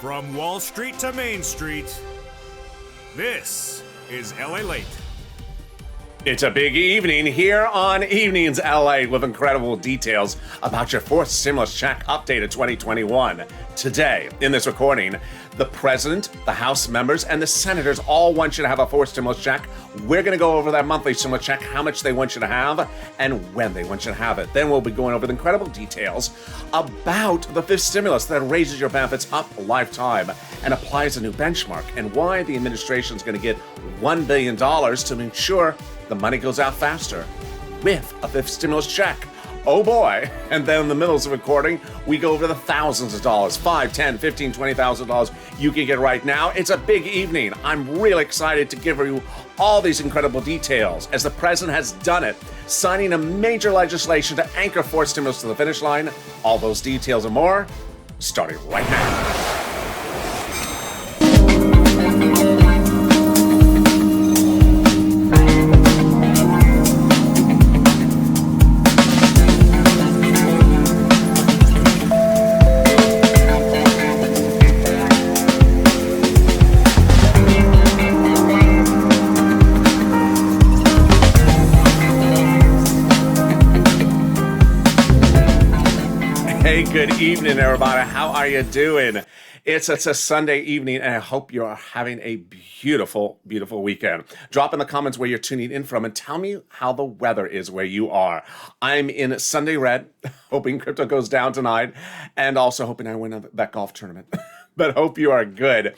From Wall Street to Main Street, this is LALATE. It's a big evening here on Evenings LA with incredible details about your fourth stimulus check update of 2021. Today, in this recording, the president, the House members, and the senators all want you to have a fourth stimulus check. We're going to go over that monthly stimulus check, how much they want you to have, and when they want you to have it. Then we'll be going over the incredible details about the fifth stimulus that raises your benefits up a lifetime and applies a new benchmark, and why the administration is going to get $1 billion to ensure the money goes out faster with a fifth stimulus check. Oh boy. And then in the middle of the recording, we go over the thousands of dollars, $5, $10, $15, $20,000 you can get right now. It's a big evening. I'm really excited to give you all these incredible details as the president has done it, signing a major legislation to anchor fourth stimulus to the finish line. All those details and more, starting right now. Hey, good evening, everybody. How are you doing? It's a Sunday evening, and I hope you are having a beautiful, beautiful weekend. Drop in the comments where you're tuning in from and tell me how the weather is where you are. I'm in Sunday red, hoping crypto goes down tonight, and also hoping I win that golf tournament. But hope you are good.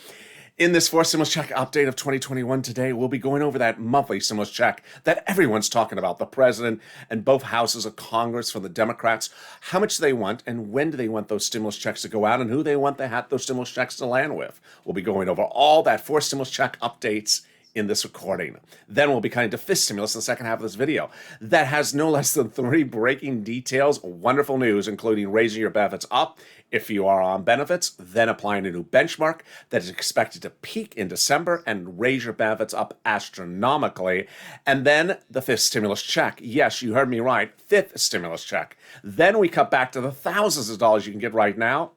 In this fourth stimulus check update of 2021 today, we'll be going over that monthly stimulus check that everyone's talking about. The president and both houses of Congress for the Democrats, how much they want and when do they want those stimulus checks to go out and who they want those stimulus checks to land with. We'll be going over all that fourth stimulus check updates in this recording. Then we'll be coming to fifth stimulus in the second half of this video that has no less than 3 breaking details, wonderful news, including raising your benefits up if you are on benefits, then applying a new benchmark that is expected to peak in December and raise your benefits up astronomically, and then the fifth stimulus check. Yes, you heard me right, fifth stimulus check. Then we cut back to the thousands of dollars you can get right now,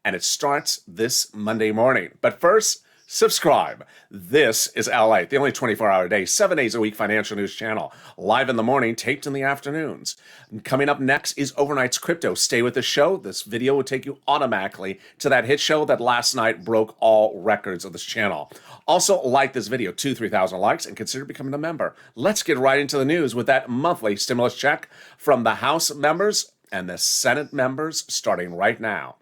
and it starts this Monday morning. But first, subscribe. This is LA, the only 24-hour day, 7 days a week financial news channel. Live in the morning, taped in the afternoons. And coming up next is Overnight's Crypto. Stay with the show. This video will take you automatically to that hit show that last night broke all records of this channel. Also, like this video, 3,000 likes, and consider becoming a member. Let's get right into the news with that monthly stimulus check from the House members and the Senate members starting right now.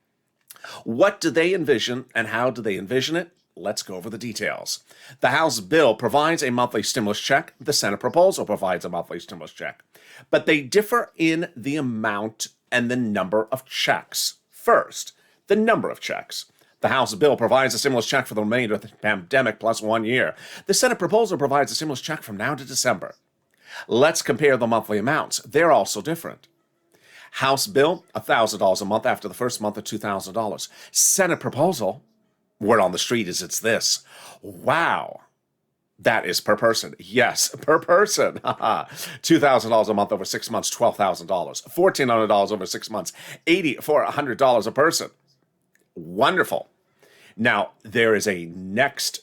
What do they envision and how do they envision it? Let's go over the details. The House bill provides a monthly stimulus check. The Senate proposal provides a monthly stimulus check. But they differ in the amount and the number of checks. First, the number of checks. The House bill provides a stimulus check for the remainder of the pandemic plus 1 year. The Senate proposal provides a stimulus check from now to December. Let's compare the monthly amounts. They're also different. House bill, $1,000 a month after the first month of $2,000. Senate proposal, word on the street is it's this. Wow. That is per person. Yes, per person. $2,000 a month over 6 months, $12,000. $1,400 over 6 months, $8,400 a person. Wonderful. Now, there is a next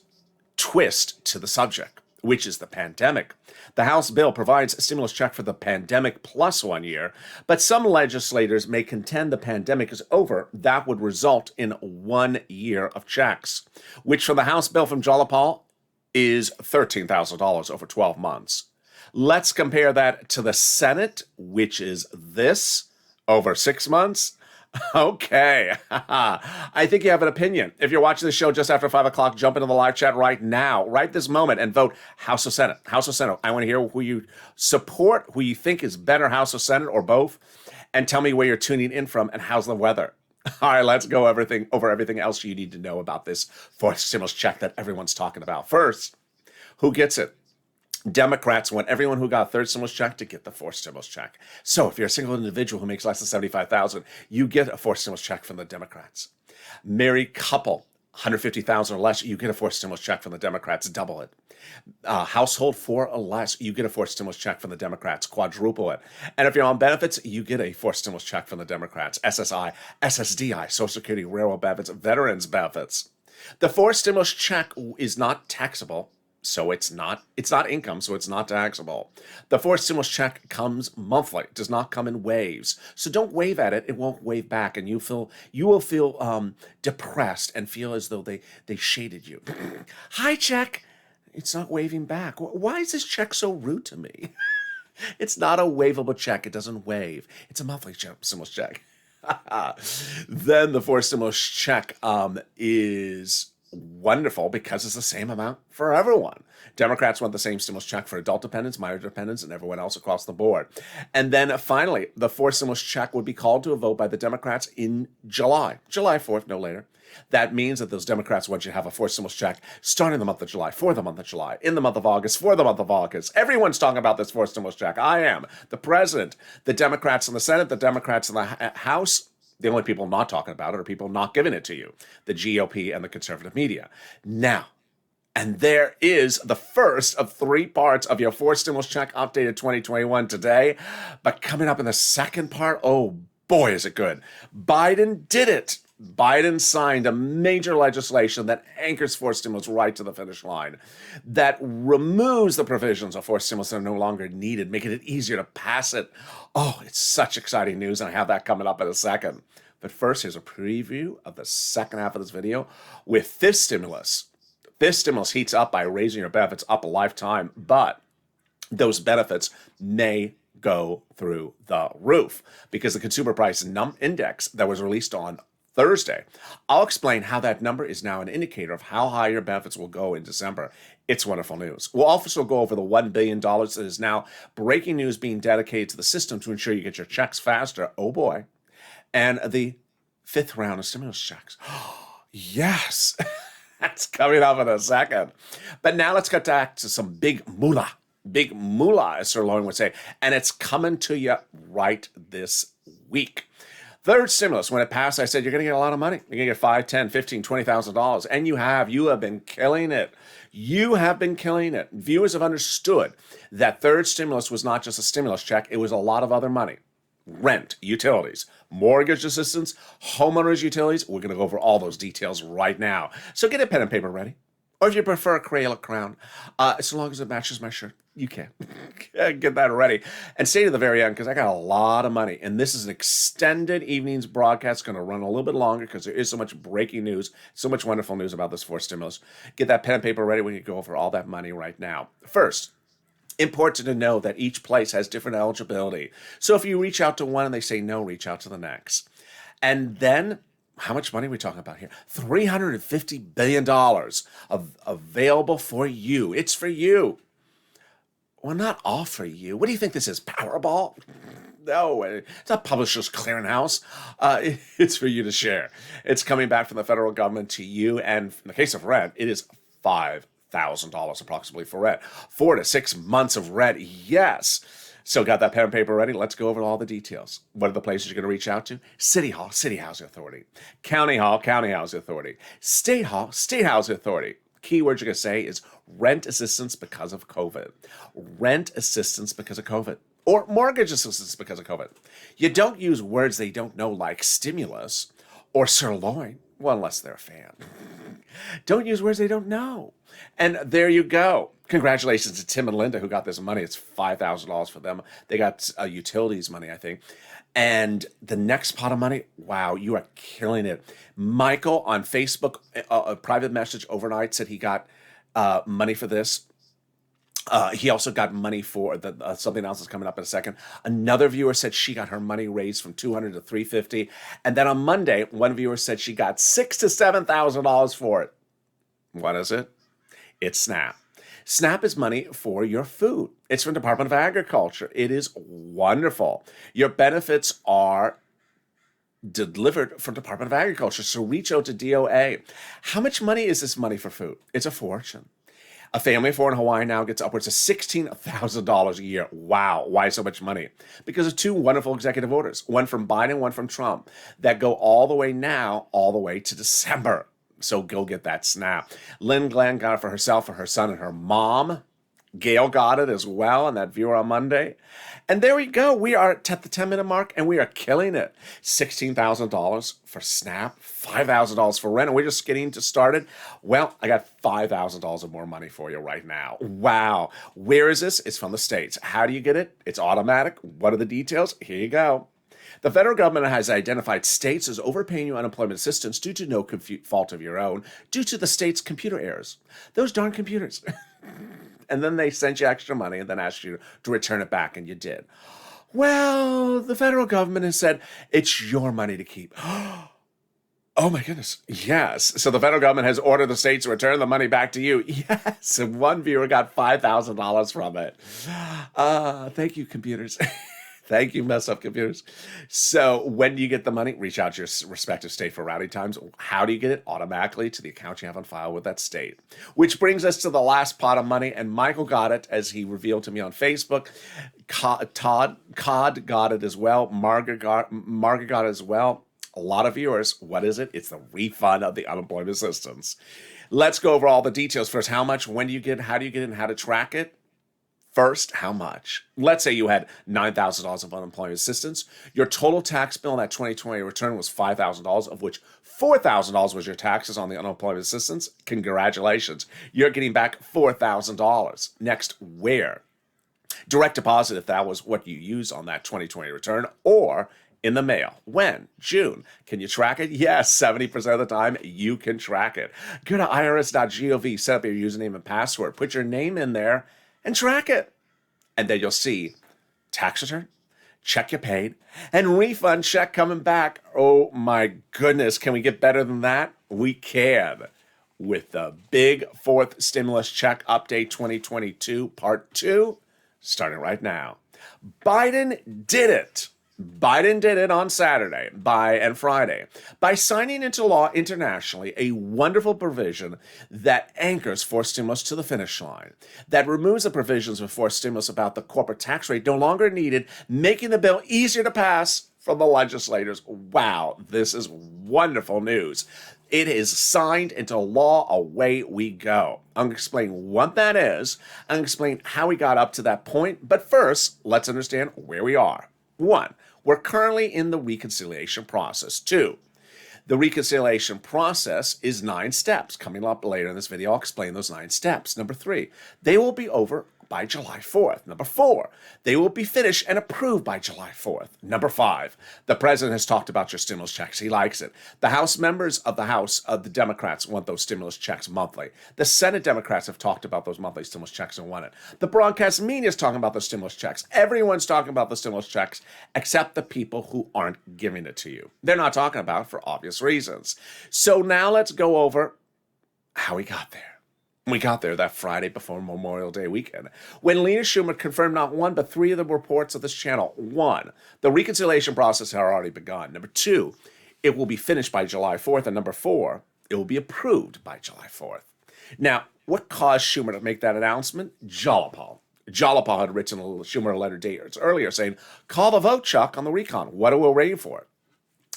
twist to the subject, which is the pandemic. The House bill provides a stimulus check for the pandemic plus 1 year, but some legislators may contend the pandemic is over. That would result in 1 year of checks, which for the House bill from Jalapal is $13,000 over 12 months. Let's compare that to the Senate, which is this over 6 months. Okay, I think you have an opinion. If you're watching the show just after 5 o'clock, jump into the live chat right now, right this moment, and vote House or Senate. House or Senate. I want to hear who you support, who you think is better, House or Senate, or both, and tell me where you're tuning in from and how's the weather. All right, let's go over everything else you need to know about this fourth stimulus check that everyone's talking about. First, who gets it? Democrats want everyone who got a third stimulus check to get the fourth stimulus check. So if you're a single individual who makes less than $75,000, you get a fourth stimulus check from the Democrats. Married couple, 150,000 or less, you get a forced stimulus check from the Democrats, double it. Household 4 or less, you get a forced stimulus check from the Democrats, quadruple it. And if you're on benefits, you get a forced stimulus check from the Democrats, SSI, SSDI, Social Security, railroad benefits, veterans benefits. The forced stimulus check is not taxable, so it's not income, so it's not taxable. The forced stimulus check comes monthly, does not come in waves. So don't wave at it, it won't wave back, and you will feel depressed and feel as though they shaded you. Hi, check. It's not waving back. Why is this check so rude to me? It's not a waveable check. It doesn't wave. It's a monthly stimulus check. Then the forced stimulus check is wonderful because it's the same amount for everyone. Democrats want the same stimulus check for adult dependents, minor dependents, and everyone else across the board. And then finally, the forced stimulus check would be called to a vote by the Democrats in July 4th, no later. That means that those Democrats want you to have a forced stimulus check starting the month of July, for the month of July, in the month of August, for the month of August. Everyone's talking about this forced stimulus check. I am. The president, the Democrats in the Senate, the Democrats in the House. The only people not talking about it are people not giving it to you, the GOP and the conservative media. Now, and there is the first of 3 parts of your forced stimulus check updated 2021 today. But coming up in the second part, oh boy, is it good. Biden did it. Biden signed a major legislation that anchors forced stimulus right to the finish line, that removes the provisions of forced stimulus that are no longer needed, making it easier to pass it. Oh, it's such exciting news, and I have that coming up in a second. But first, here's a preview of the second half of this video with this stimulus. This stimulus heats up by raising your benefits up a lifetime, but those benefits may go through the roof because the consumer price index that was released on Thursday. I'll explain how that number is now an indicator of how high your benefits will go in December. It's wonderful news. We'll also go over the $1 billion that is now breaking news being dedicated to the system to ensure you get your checks faster. Oh boy. And the 5th round of stimulus checks. Yes, that's coming up in a second. But now let's get back to some big moolah. Big moolah, as Sir Lauren would say. And it's coming to you right this week. Third stimulus, when it passed, I said, you're going to get a lot of money. You're going to get $5, $10, $15, $20,000. And you have been killing it. You have been killing it. Viewers have understood that third stimulus was not just a stimulus check. It was a lot of other money. Rent, utilities, mortgage assistance, homeowners utilities. We're going to go over all those details right now. So get a pen and paper ready. Or if you prefer a Crayola crown, as long as it matches my shirt, you can. Get that ready. And stay to the very end because I got a lot of money. And this is an extended evening's broadcast. It's going to run a little bit longer because there is so much breaking news, so much wonderful news about this forced stimulus. Get that pen and paper ready. We can go over all that money right now. First, important to know that each place has different eligibility. So if you reach out to one and they say no, reach out to the next. And then, how much money are we talking about here? $350 billion available for you. It's for you. Well, not all for you. What do you think this is, Powerball? No, it's not Publishers Clearinghouse. It's for you to share. It's coming back from the federal government to you. And in the case of rent, it is $5,000 approximately for rent. 4 to 6 months of rent, yes. So got that pen and paper ready? Let's go over all the details. What are the places you're going to reach out to? City Hall, City Housing Authority. County Hall, County Housing Authority. State Hall, State Housing Authority. Key word you're going to say is rent assistance because of COVID. Rent assistance because of COVID. Or mortgage assistance because of COVID. You don't use words they don't know like stimulus or sirloin. Well, unless they're a fan. Don't use words they don't know. And there you go. Congratulations to Tim and Linda who got this money. It's $5,000 for them. They got utilities money, I think. And the next pot of money, wow, you are killing it. Michael on Facebook, a private message overnight said he got money for this. He also got money for something else is coming up in a second. Another viewer said she got her money raised from $200 to $350. And then on Monday, one viewer said she got $6,000 to $7,000 for it. What is it? It's SNAP. SNAP is money for your food. It's from Department of Agriculture. It is wonderful. Your benefits are delivered from Department of Agriculture. So reach out to DOA. How much money is this money for food? It's a fortune. A family of 4 in Hawaii now gets upwards of $16,000 a year. Wow. Why so much money? Because of 2 wonderful executive orders, one from Biden, one from Trump, that go all the way to December. So go get that SNAP. Lynn Glenn got it for herself, for her son, and her mom. Gail got it as well on that viewer on Monday. And there we go. We are at the 10-minute mark, and we are killing it. $16,000 for SNAP, $5,000 for rent, and we're just getting started. Well, I got $5,000 of more money for you right now. Wow. Where is this? It's from the states. How do you get it? It's automatic. What are the details? Here you go. The federal government has identified states as overpaying you unemployment assistance due to no fault of your own, due to the state's computer errors. Those darn computers. And then they sent you extra money and then asked you to return it back, and you did. Well, the federal government has said it's your money to keep. Oh my goodness. Yes. So the federal government has ordered the states to return the money back to you. Yes. And one viewer got $5,000 from it. Thank you, computers. Thank you, mess up computers. So when you get the money, reach out to your respective state for routing times. How do you get it? Automatically to the account you have on file with that state. Which brings us to the last pot of money, and Michael got it, as he revealed to me on Facebook. Cod got it as well. Margaret got it as well. A lot of viewers. What is it? It's the refund of the unemployment assistance. Let's go over all the details. First, how much, when do you get it, how do you get it, and how to track it? First, how much? Let's say you had $9,000 of unemployment assistance. Your total tax bill in that 2020 return was $5,000, of which $4,000 was your taxes on the unemployment assistance. Congratulations. You're getting back $4,000. Next, where? Direct deposit, if that was what you used on that 2020 return, or in the mail. When? June. Can you track it? Yes, 70% of the time you can track it. Go to irs.gov, set up your username and password, put your name in there, and track it. And then you'll see tax return, check you paid, and refund check coming back. Oh my goodness, can we get better than that? We can. With the big fourth stimulus check update 2022 part 2, starting right now. Biden did it. Biden did it on Saturday and Friday by signing into law internationally a wonderful provision that anchors forced stimulus to the finish line, that removes the provisions of forced stimulus about the corporate tax rate no longer needed, making the bill easier to pass for the legislators. Wow, this is wonderful news. It is signed into law. Away we go. I'm going to explain what that is. I'm going to explain how we got up to that point. But first, let's understand where we are. 1, we're currently in the reconciliation process. 2, the reconciliation process is 9 steps. Coming up later in this video, I'll explain those 9 steps. Number 3, they will be over by July 4th. Number 4, they will be finished and approved by July 4th. Number 5, the president has talked about your stimulus checks. He likes it. The House members of the Democrats want those stimulus checks monthly. The Senate Democrats have talked about those monthly stimulus checks and want it. The broadcast media is talking about the stimulus checks. Everyone's talking about the stimulus checks except the people who aren't giving it to you. They're not talking about it for obvious reasons. So now let's go over how we got there. We got there that Friday before Memorial Day weekend, when Lena Schumer confirmed not 1, but 3 of the reports of this channel. 1, the reconciliation process had already begun. Number 2, it will be finished by July 4th. And number 4, it will be approved by July 4th. Now, what caused Schumer to make that announcement? Jalopal. Jalopal had written Schumer a letter days earlier saying, call the vote, Chuck, on the recon. What are we waiting for?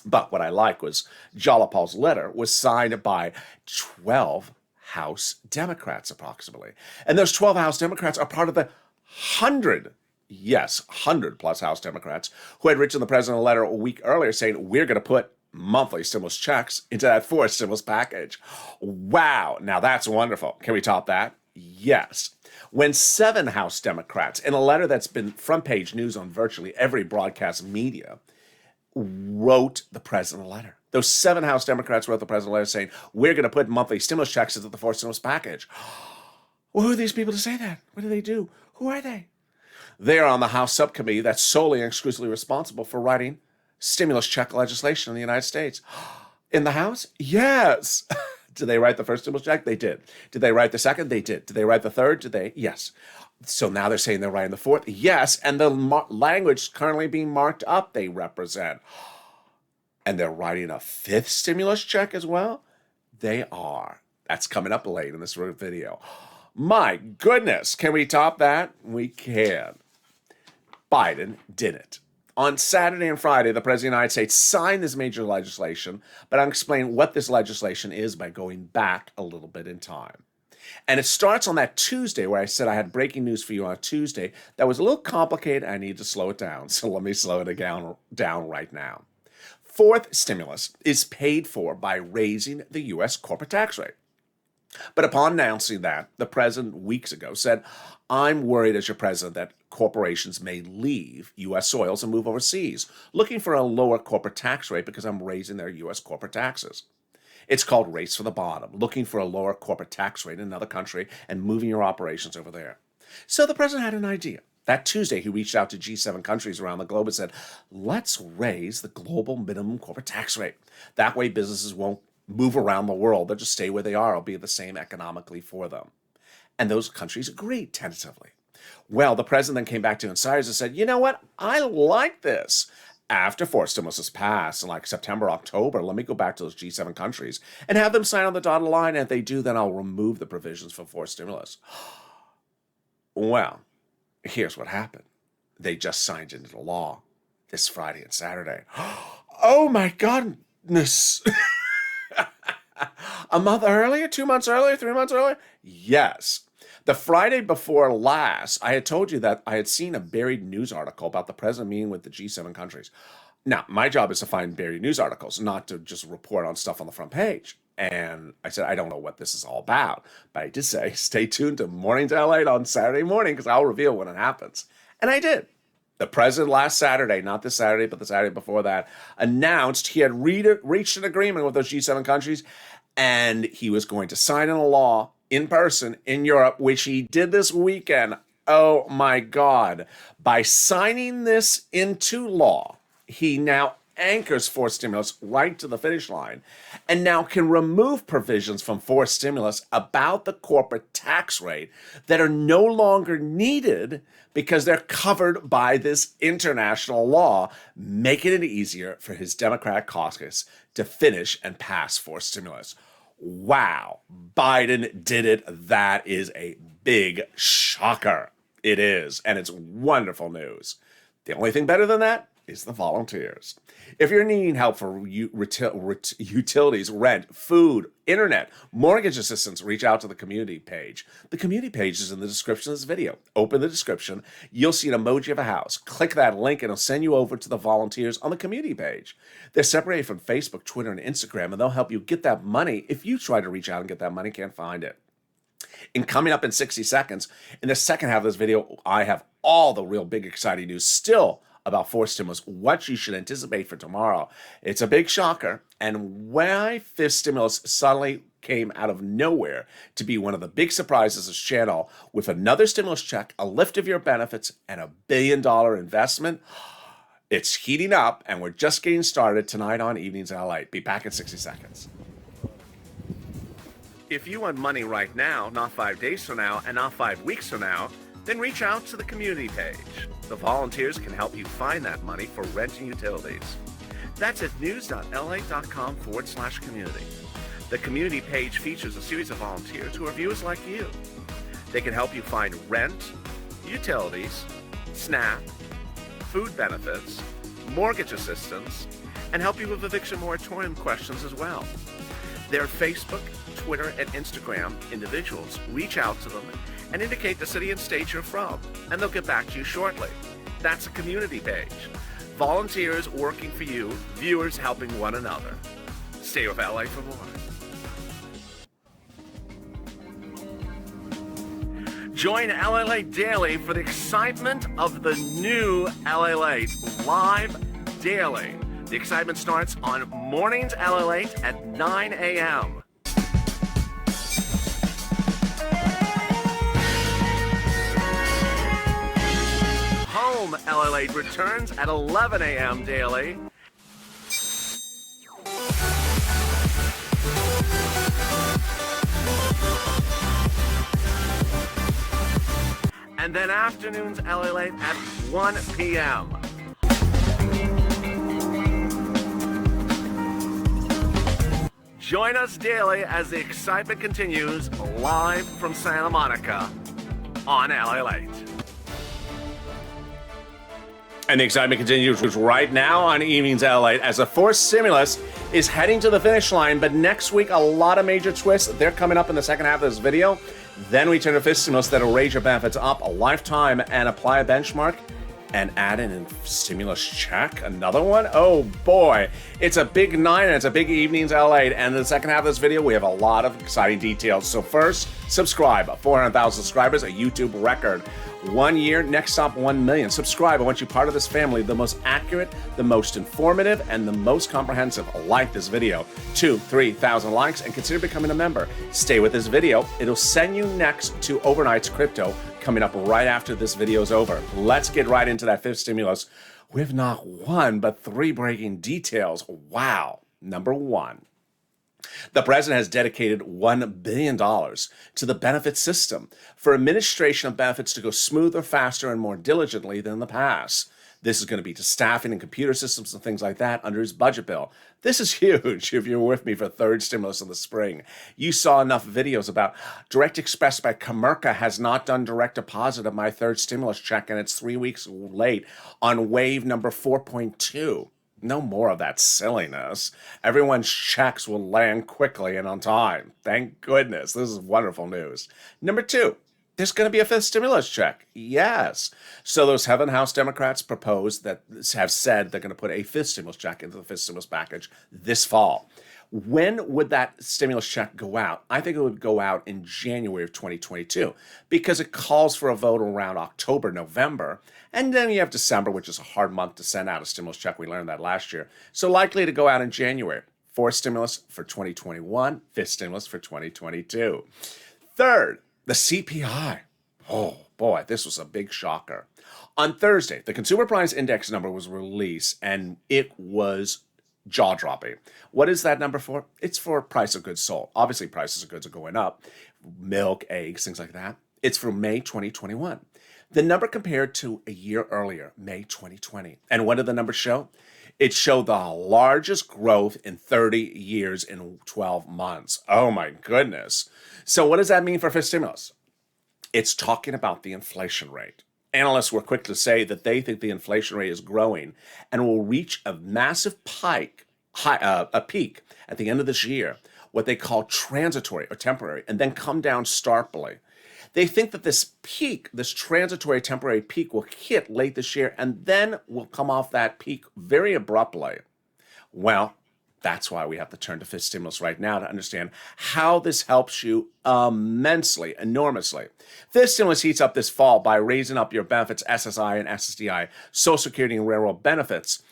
But what I like was Jalopal's letter was signed by 12 House Democrats, approximately. And those 12 House Democrats are part of the 100 plus House Democrats who had written the president a letter a week earlier saying, we're going to put monthly stimulus checks into that fourth stimulus package. Wow. Now that's wonderful. Can we top that? Yes. When 7 House Democrats, in a letter that's been front page news on virtually every broadcast media, wrote the president a letter. Those 7 House Democrats wrote the president a letter saying, we're going to put monthly stimulus checks into the fourth stimulus package. Well, who are these people to say that? What do they do? Who are they? They are on the House subcommittee that's solely and exclusively responsible for writing stimulus check legislation in the United States. In the House? Yes. Did they write the first stimulus check? They did. Did they write the second? They did. Did they write the third? Did they? Yes. So now they're saying they're writing the fourth? Yes. And the language currently being marked up they represent. And they're writing a 5th stimulus check as well? They are. That's coming up late in this video. My goodness, can we top that? We can. Biden did it. On Saturday and Friday, the President of the United States signed this major legislation, but I'll explain what this legislation is by going back a little bit in time. And it starts on that Tuesday where I said I had breaking news for you on a Tuesday that was a little complicated. I need to slow it down. So let me slow it down right now. Fourth stimulus is paid for by raising the U.S. corporate tax rate. But upon announcing that, the president weeks ago said, I'm worried as your president that corporations may leave U.S. soils and move overseas, looking for a lower corporate tax rate because I'm raising their U.S. corporate taxes. It's called Race for the Bottom, looking for a lower corporate tax rate in another country and moving your operations over there. So the president had an idea. That Tuesday, he reached out to G7 countries around the globe and said, let's raise the global minimum corporate tax rate. That way businesses won't move around the world. They'll just stay where they are. It'll be the same economically for them. And those countries agreed tentatively. Well, the president then came back to insiders and said, you know what? I like this. After fourth stimulus is passed in like September, October, let me go back to those G7 countries and have them sign on the dotted line. And if they do, then I'll remove the provisions for fourth stimulus. Well, here's what happened. They just signed into law this Friday and Saturday. Oh my goodness. A month earlier, 2 months earlier, 3 months earlier? Yes. The Friday before last, I had told you that I had seen a buried news article about the president meeting with the G7 countries. Now, my job is to find buried news articles, not to just report on stuff on the front page. And I said, I don't know what this is all about. But I did say, stay tuned to Mornings LALATE on Saturday morning because I'll reveal when it happens. And I did. The president last Saturday, not this Saturday, but the Saturday before that, announced he had reached an agreement with those G7 countries and he was going to sign in a law in person in Europe, which he did this weekend. Oh my God. By signing this into law, he now anchors fourth stimulus right to the finish line and now can remove provisions from fourth stimulus about the corporate tax rate that are no longer needed because they're covered by this international law, making it easier for his Democratic caucus to finish and pass fourth stimulus. Wow, Biden did it. That is a big shocker. It is, and it's wonderful news. The only thing better than that is the volunteers. If you're needing help for utilities, rent, food, internet, mortgage assistance, reach out to the community page. The community page is in the description of this video. Open the description. You'll see an emoji of a house. Click that link and it'll send you over to the volunteers on the community page. They're separated from Facebook, Twitter, and Instagram, and they'll help you get that money if you try to reach out and get that money, can't find it. And coming up in 60 seconds, in the second half of this video, I have all the real big exciting news still about fourth stimulus, what you should anticipate for tomorrow. It's a big shocker, and why fifth stimulus suddenly came out of nowhere to be one of the big surprises of this channel with another stimulus check, a lift of your benefits, and $1 billion investment. It's heating up, and we're just getting started tonight on Evenings LALATE. Be back in 60 seconds. If you want money right now, not 5 days from now, and not 5 weeks from now, then reach out to the community page. The volunteers can help you find that money for rent and utilities. That's at news.lalate.com/community. The community page features a series of volunteers who are viewers like you. They can help you find rent, utilities, SNAP, food benefits, mortgage assistance, and help you with eviction moratorium questions as well. Their Facebook, Twitter, and Instagram individuals reach out to them and indicate the city and state you're from, and they'll get back to you shortly. That's a community page. Volunteers working for you, viewers helping one another. Stay with LA for more. Join LALATE Daily for the excitement of the new LALATE live daily. The excitement starts on Mornings LALATE at 9 a.m. Home LALATE returns at 11 a.m. daily. And then afternoons LALATE at 1 p.m. Join us daily as the excitement continues live from Santa Monica on LALATE. And the excitement continues right now on Evenings LA as the fourth stimulus is heading to the finish line. But next week, a lot of major twists. They're coming up in the second half of this video. Then we turn to fifth stimulus that'll raise your benefits up a lifetime and apply a benchmark and add in a stimulus check. Another one? Oh boy. It's a big night and it's a big Evenings LA. And in the second half of this video, we have a lot of exciting details. So first, subscribe. 400,000 subscribers, a YouTube record. 1 year, next stop 1 million. Subscribe. I want you part of this family, the most accurate, the most informative, and the most comprehensive. Like this video. 2,000-3,000 likes and consider becoming a member. Stay with this video. It'll send you next to Overnight's Crypto coming up right after this video is over. Let's get right into that fifth stimulus with not one, but three breaking details. Wow. Number one. The president has dedicated $1 billion to the benefit system for administration of benefits to go smoother, faster, and more diligently than in the past. This is going to be to staffing and computer systems and things like that under his budget bill. This is huge if you're with me for third stimulus in the spring. You saw enough videos about Direct Express by Comerica has not done direct deposit of my third stimulus check, and it's 3 weeks late on wave number 4.2. No more of that silliness. Everyone's checks will land quickly and on time. Thank goodness. This is wonderful news. Number two, there's going to be a fifth stimulus check. Yes. So those Heaven House Democrats have said they're going to put a fifth stimulus check into the fifth stimulus package this fall. When would that stimulus check go out? I think it would go out in January of 2022 because it calls for a vote around October, November. And then you have December, which is a hard month to send out a stimulus check. We learned that last year. So likely to go out in January. Fourth stimulus for 2021, fifth stimulus for 2022. Third, the CPI. Oh boy, this was a big shocker. On Thursday, the Consumer Price Index number was released and it was jaw-dropping. What is that number for? It's for price of goods sold. Obviously, prices of goods are going up. Milk, eggs, things like that. It's for May 2021. The number compared to a year earlier, May 2020. And what did the numbers show? It showed the largest growth in 30 years in 12 months. Oh my goodness. So what does that mean for fifth stimulus? It's talking about the inflation rate. Analysts were quick to say that they think the inflation rate is growing and will reach a massive peak at the end of this year, what they call transitory or temporary, and then come down sharply. They think that this peak, this transitory temporary peak, will hit late this year and then will come off that peak very abruptly. Well, that's why we have to turn to fifth stimulus right now to understand how this helps you immensely, enormously. Fifth stimulus heats up this fall by raising up your benefits, SSI and SSDI, Social Security and Railroad benefits,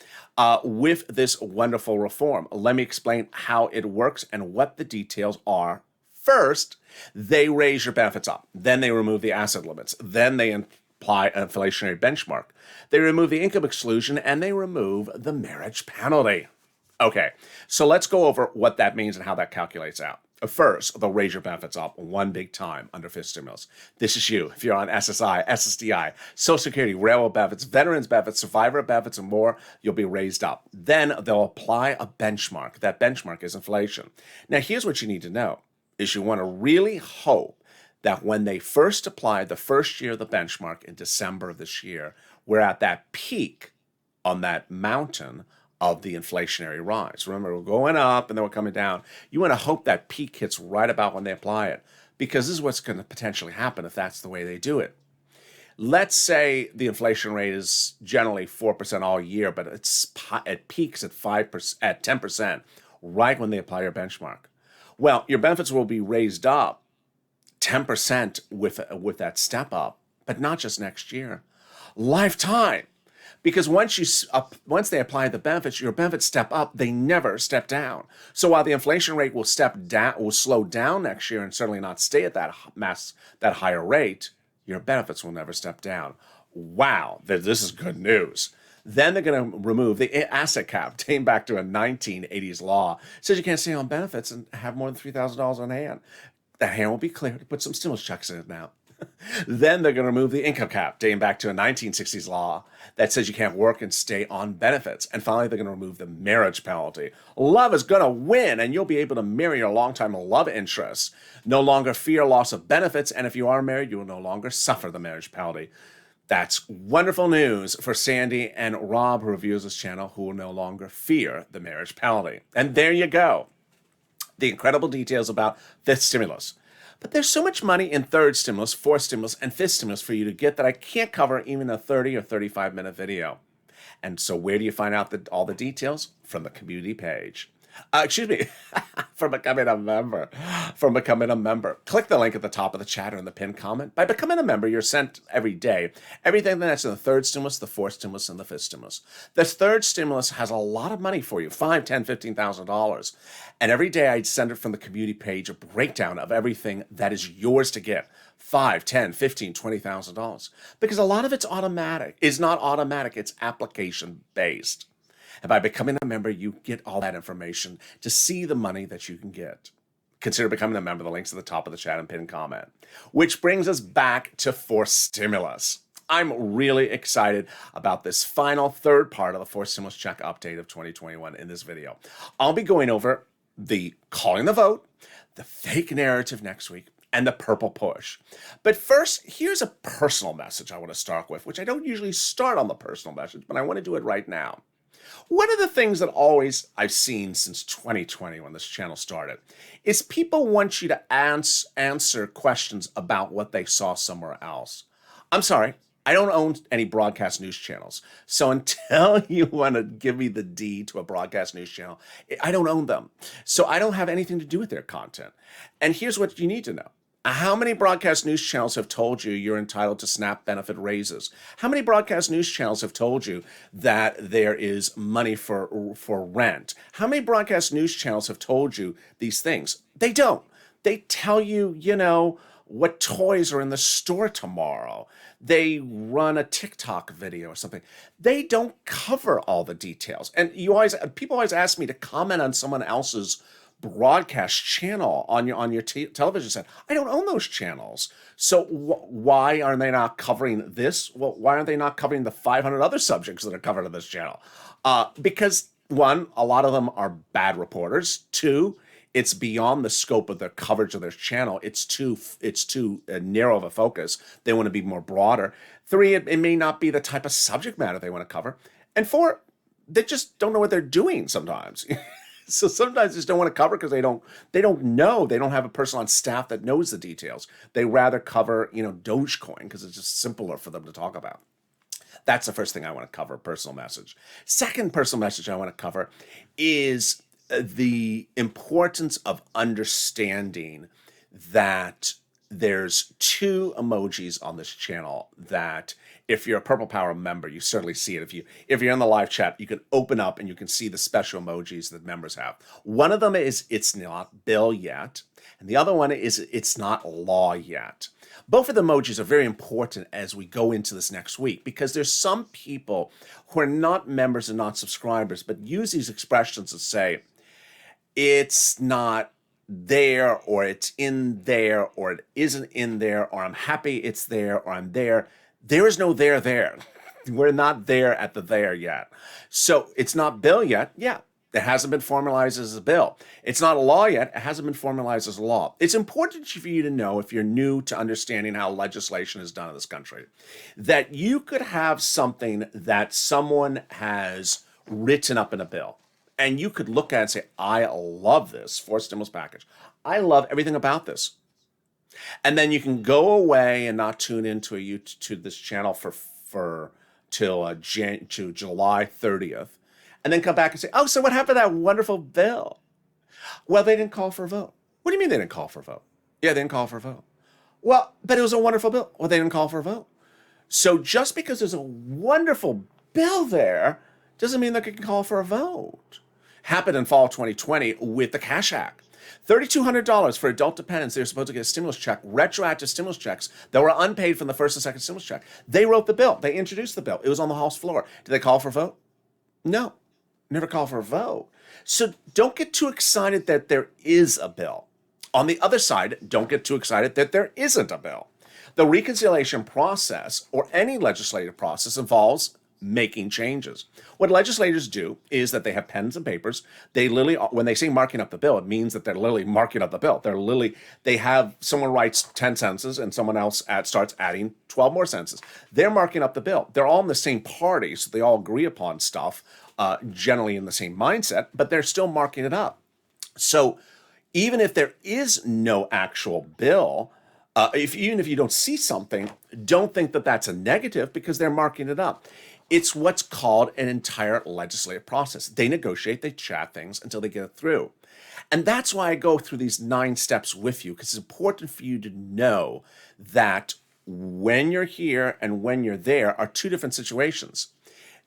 with this wonderful reform. Let me explain how it works and what the details are. First, they raise your benefits up. Then they remove the asset limits. Then they apply an inflationary benchmark. They remove the income exclusion and they remove the marriage penalty. Okay, so let's go over what that means and how that calculates out. First, they'll raise your benefits up one big time under fifth stimulus. This is you. If you're on SSI, SSDI, Social Security, Railroad benefits, Veterans benefits, Survivor benefits, and more, you'll be raised up. Then they'll apply a benchmark. That benchmark is inflation. Now, here's what you need to know, is you want to really hope that when they first applied the first year of the benchmark in December of this year, we're at that peak on that mountain of the inflationary rise. Remember, we're going up and then we're coming down. You want to hope that peak hits right about when they apply it, because this is what's going to potentially happen if that's the way they do it. Let's say the inflation rate is generally 4% all year, but it peaks at 5%, at 10%, right when they apply your benchmark. Well, your benefits will be raised up 10% with that step up, but not just next year, lifetime. Because once they apply the benefits, your benefits step up, they never step down. So while the inflation rate will slow down next year and certainly not stay at that higher rate, your benefits will never step down. Wow, this is good news. Then they're going to remove the asset cap, dating back to a 1980s law. It says you can't stay on benefits and have more than $3,000 on hand. That hand will be cleared. Put some stimulus checks in it now. Then they're going to remove the income cap, dating back to a 1960s law that says you can't work and stay on benefits. And finally, they're going to remove the marriage penalty. Love is going to win, and you'll be able to marry your longtime love interest. No longer fear loss of benefits, and if you are married, you will no longer suffer the marriage penalty. That's wonderful news for Sandy and Rob, who reviews this channel, who will no longer fear the marriage penalty. And there you go. The incredible details about fifth stimulus. But there's so much money in third stimulus, fourth stimulus, and fifth stimulus for you to get that I can't cover even a 30 or 35-minute video. And so where do you find out all the details? From the community page. Excuse me, from becoming a member. Click the link at the top of the chat or in the pinned comment. By becoming a member, you're sent every day everything that's in the third stimulus, the fourth stimulus, and the fifth stimulus. The third stimulus has a lot of money for you, $5,000, $10,000, $15,000. And every day I'd send it from the community page, a breakdown of everything that is yours to get. $5,000, $10,000, $15,000, $20,000. Because a lot of it's automatic. It's not automatic, it's application based. And by becoming a member, you get all that information to see the money that you can get. Consider becoming a member. The link's at the top of the chat and pinned comment. Which brings us back to fourth stimulus. I'm really excited about this final third part of the fourth stimulus check update of 2021 in this video. I'll be going over the calling the vote, the fake narrative next week, and the purple push. But first, here's a personal message I want to start with, which I don't usually start on the personal message, but I want to do it right now. One of the things that I've seen since 2020 when this channel started is people want you to answer questions about what they saw somewhere else. I'm sorry, I don't own any broadcast news channels. So until you want to give me the D to a broadcast news channel, I don't own them. So I don't have anything to do with their content. And here's what you need to know. How many broadcast news channels have told you you're entitled to SNAP benefit raises? How many broadcast news channels have told you that there is money for rent? How many broadcast news channels have told you these things? They don't. They tell you, what toys are in the store tomorrow. They run a TikTok video or something. They don't cover all the details. And people always ask me to comment on someone else's broadcast channel on your television set. I don't own those channels. So why are they not covering this? Well, why aren't they not covering the 500 other subjects that are covered on this channel? Because one, a lot of them are bad reporters. Two, it's beyond the scope of their coverage of their channel. It's too narrow of a focus. They want to be more broader. Three, it may not be the type of subject matter they want to cover. And four, they just don't know what they're doing sometimes. So sometimes they just don't want to cover because they don't know. They don't have a person on staff that knows the details. They rather cover, Dogecoin because it's just simpler for them to talk about. That's the first thing I want to cover, personal message. Second personal message I want to cover is the importance of understanding that there's two emojis on this channel that if you're a Purple Power member, you certainly see it. If you're in the live chat, you can open up and you can see the special emojis that members have. One of them is it's not bill yet, and the other one is it's not law yet. Both of the emojis are very important as we go into this next week because there's some people who are not members and not subscribers, but use these expressions to say it's not there, or it's in there, or it isn't in there, or I'm happy it's there, or I'm there. There is no there. We're not there at the there yet. So it's not bill yet. Yeah, it hasn't been formalized as a bill. It's not a law yet. It hasn't been formalized as a law. It's important for you to know, if you're new to understanding how legislation is done in this country, that you could have something that someone has written up in a bill. And you could look at it and say, I love this fourth stimulus package. I love everything about this. And then you can go away and not tune into this channel till July 30th. And then come back and say, oh, so what happened to that wonderful bill? Well, they didn't call for a vote. What do you mean they didn't call for a vote? Yeah, they didn't call for a vote. Well, but it was a wonderful bill. Well, they didn't call for a vote. So just because there's a wonderful bill there doesn't mean they can call for a vote. Happened in fall of 2020 with the Cash Act. $3,200 for adult dependents. They were supposed to get a stimulus check, retroactive stimulus checks that were unpaid from the first and second stimulus check. They wrote the bill. They introduced the bill. It was on the House floor. Did they call for a vote? No, never call for a vote. So don't get too excited that there is a bill. On the other side, don't get too excited that there isn't a bill. The reconciliation process or any legislative process involves making changes. What legislators do is that they have pens and papers. They literally, when they say marking up the bill, it means that they're literally marking up the bill. They have someone writes 10 sentences and someone else starts adding 12 more sentences. They're marking up the bill. They're all in the same party, so they all agree upon stuff, generally in the same mindset, but they're still marking it up. So even if there is no actual bill, even if you don't see something, don't think that that's a negative because they're marking it up. It's what's called an entire legislative process. They negotiate, they chat things until they get it through. And that's why I go through these 9 steps with you, because it's important for you to know that when you're here and when you're there are 2 different situations.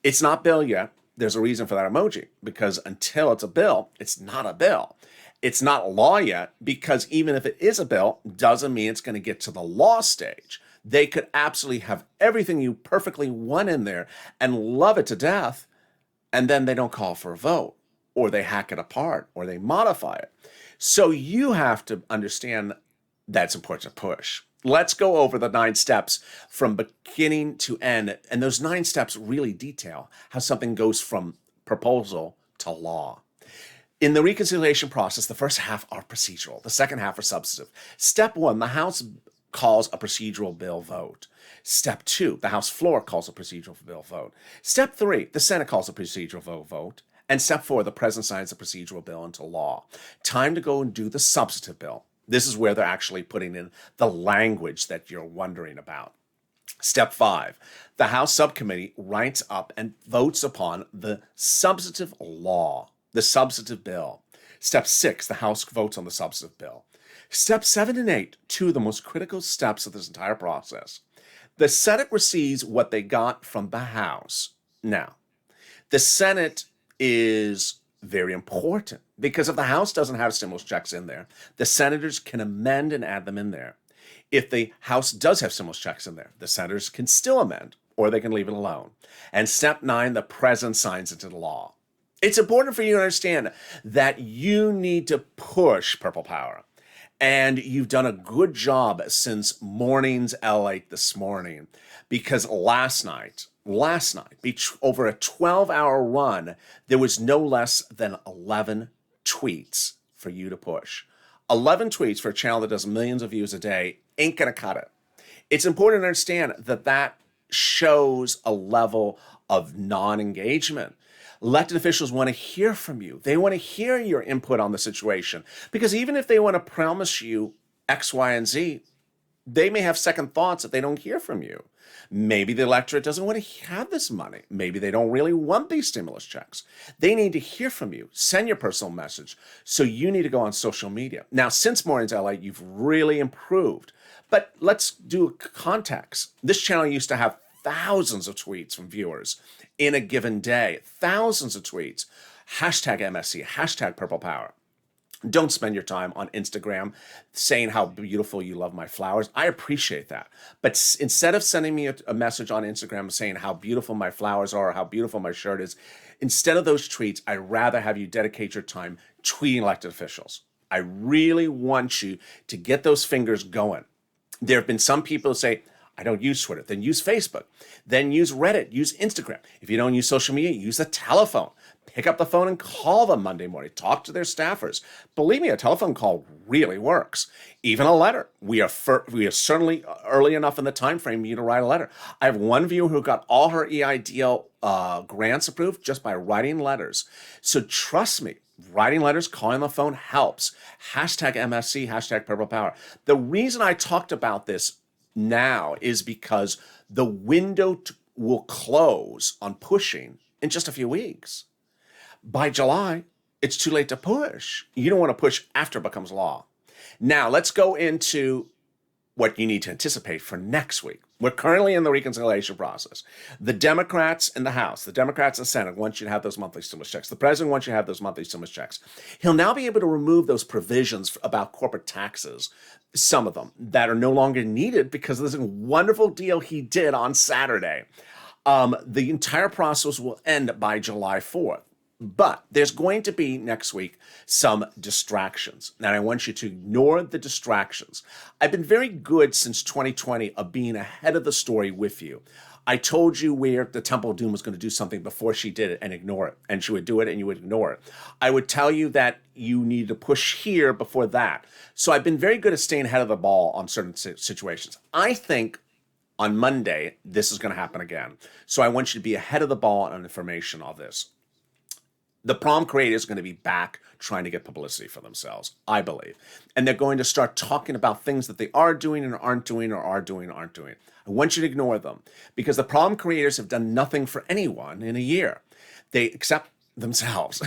It's not bill yet. There's a reason for that emoji, because until it's a bill, it's not a bill. It's not law yet, because even if it is a bill, doesn't mean it's going to get to the law stage. They could absolutely have everything you perfectly want in there and love it to death, and then they don't call for a vote, or they hack it apart, or they modify it. So you have to understand that's important to push. Let's go over the 9 steps from beginning to end, and those 9 steps really detail how something goes from proposal to law. In the reconciliation process, the first half are procedural. The second half are substantive. Step 1, the House calls a procedural bill vote. Step 2, the House floor calls a procedural bill vote. Step 3, the Senate calls a procedural vote. And step 4, the President signs a procedural bill into law. Time to go and do the substantive bill. This is where they're actually putting in the language that you're wondering about. Step 5, the House subcommittee writes up and votes upon the substantive law, the substantive bill. Step 6, the House votes on the substantive bill. Step 7 and 8, 2 of the most critical steps of this entire process. The Senate receives what they got from the House. Now, the Senate is very important because if the House doesn't have stimulus checks in there, the senators can amend and add them in there. If the House does have stimulus checks in there, the senators can still amend or they can leave it alone. And step 9, the president signs into the law. It's important for you to understand that you need to push purple power. And you've done a good job since morning's LALATE this morning, because last night, over a 12-hour run, there was no less than 11 tweets for you to push. 11 tweets for a channel that does millions of views a day ain't gonna cut it. It's important to understand that that shows a level of non-engagement. Elected officials want to hear from you. They want to hear your input on the situation, because even if they want to promise you X, Y, and Z, they may have second thoughts if they don't hear from you. Maybe the electorate doesn't want to have this money. Maybe they don't really want these stimulus checks. They need to hear from you. Send your personal message. So you need to go on social media. Now, since morning's LA, you've really improved. But let's do context. This channel used to have thousands of tweets from viewers in a given day, thousands of tweets. Hashtag MSC, hashtag Purple Power. Don't spend your time on Instagram saying how beautiful you love my flowers. I appreciate that. But instead of sending me a message on Instagram saying how beautiful my flowers are or how beautiful my shirt is, instead of those tweets, I'd rather have you dedicate your time tweeting elected officials. I really want you to get those fingers going. There have been some people who say, I don't use Twitter. Then use Facebook. Then use Reddit. Use Instagram. If you don't use social media, use the telephone. Pick up the phone and call them Monday morning. Talk to their staffers. Believe me, a telephone call really works. Even a letter. We are certainly early enough in the time frame for you to write a letter. I have one viewer who got all her EIDL grants approved just by writing letters. So trust me, writing letters, calling the phone helps. Hashtag MSC, hashtag Purple Power. The reason I talked about this now is because the window will close on pushing in just a few weeks. By July, it's too late to push. You don't want to push after it becomes law. Now, let's go into what you need to anticipate for next week. We're currently in the reconciliation process. The Democrats in the House, the Democrats in the Senate want you to have those monthly stimulus checks. The president wants you to have those monthly stimulus checks. He'll now be able to remove those provisions about corporate taxes, some of them, that are no longer needed because of this wonderful deal he did on Saturday. The entire process will end by July 4th. But there's going to be next week some distractions, and I want you to ignore the distractions. I've been very good since 2020 of being ahead of the story with you. I told you where the Temple of Doom was going to do something before she did it and ignore it. And she would do it and you would ignore it. I would tell you that you need to push here before that. So I've been very good at staying ahead of the ball on certain situations. I think on Monday, this is going to happen again. So I want you to be ahead of the ball on information of this. The prom creator is going to be back trying to get publicity for themselves, I believe. And they're going to start talking about things that they are doing and aren't doing or are doing and aren't doing. I want you to ignore them because the prom creators have done nothing for anyone in a year. They accept themselves.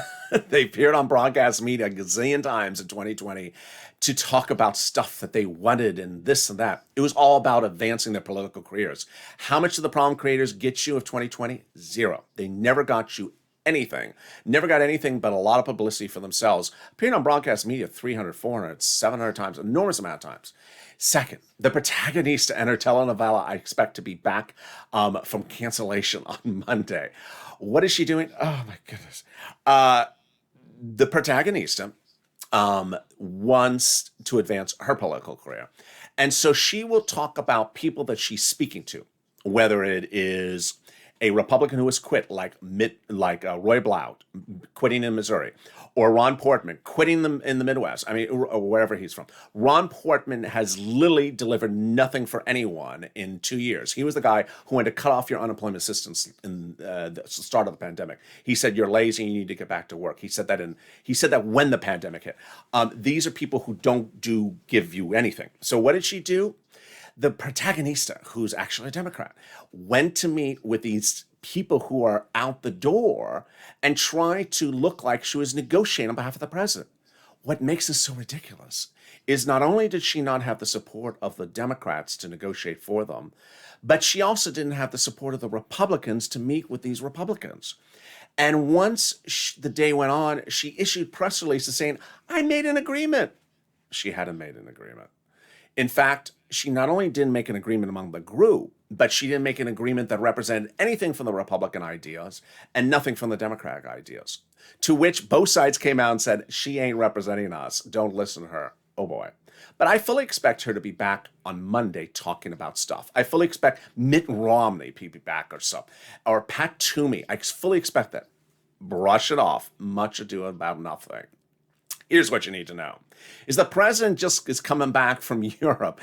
They appeared on broadcast media a gazillion times in 2020 to talk about stuff that they wanted and this and that. It was all about advancing their political careers. How much did the prom creators get you of 2020? Zero. They never got you anything. Never got anything but a lot of publicity for themselves. Appearing on broadcast media 300, 400, 700 times, enormous amount of times. Second, the protagonist and her telenovela I expect to be back from cancellation on Monday. What is she doing? Oh my goodness. The protagonist wants to advance her political career. And so she will talk about people that she's speaking to, whether it is a Republican who has quit, like Roy Blount, quitting in Missouri, or Ron Portman, quitting them in the Midwest, or wherever he's from. Ron Portman has literally delivered nothing for anyone in 2 years. He was the guy who wanted to cut off your unemployment assistance in the start of the pandemic. He said, you're lazy, you need to get back to work. He said that when the pandemic hit. These are people who don't give you anything. So what did she do? The protagonista, who's actually a Democrat, went to meet with these people who are out the door and try to look like she was negotiating on behalf of the president. What makes this so ridiculous is not only did she not have the support of the Democrats to negotiate for them, but she also didn't have the support of the Republicans to meet with these Republicans. And once the day went on, she issued press releases saying, I made an agreement. She hadn't made an agreement. In fact, she not only didn't make an agreement among the group, but she didn't make an agreement that represented anything from the Republican ideas and nothing from the Democratic ideas. To which both sides came out and said, she ain't representing us. Don't listen to her. Oh boy. But I fully expect her to be back on Monday talking about stuff. I fully expect Mitt Romney to be back or something. Or Pat Toomey. I fully expect that. Brush it off. Much ado about nothing. Here's what you need to know. Is the president just is coming back from Europe,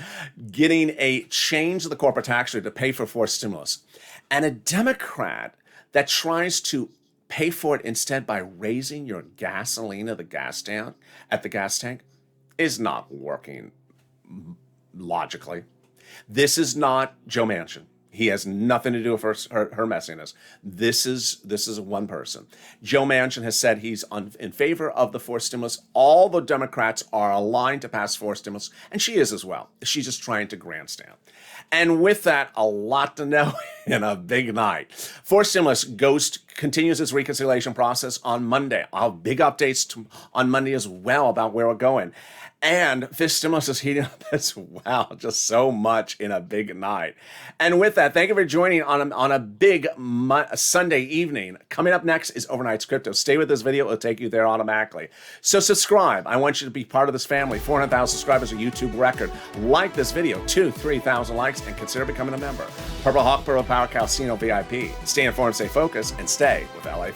getting a change of the corporate tax rate to pay for forced stimulus. And a Democrat that tries to pay for it instead by raising your gasoline at the gas tank is not working logically. This is not Joe Manchin. He has nothing to do with her messiness. This is one person. Joe Manchin has said he's in favor of the forced stimulus. All the Democrats are aligned to pass forced stimulus, and she is as well. She's just trying to grandstand. And with that, a lot to know in a big night. Forced stimulus continues its reconciliation process on Monday. I'll have big updates on Monday as well about where we're going. And fish stimulus is heating up as well, just so much in a big night. And with that, thank you for joining on a big Sunday evening. Coming up next is Overnight's Crypto. Stay with this video. It'll take you there automatically. So subscribe. I want you to be part of this family. 400,000 subscribers, a YouTube record. Like this video, 3,000 likes, and consider becoming a member. Purple Hawk, Purple Power Calcino VIP. Stay informed, stay focused, and stay with LA.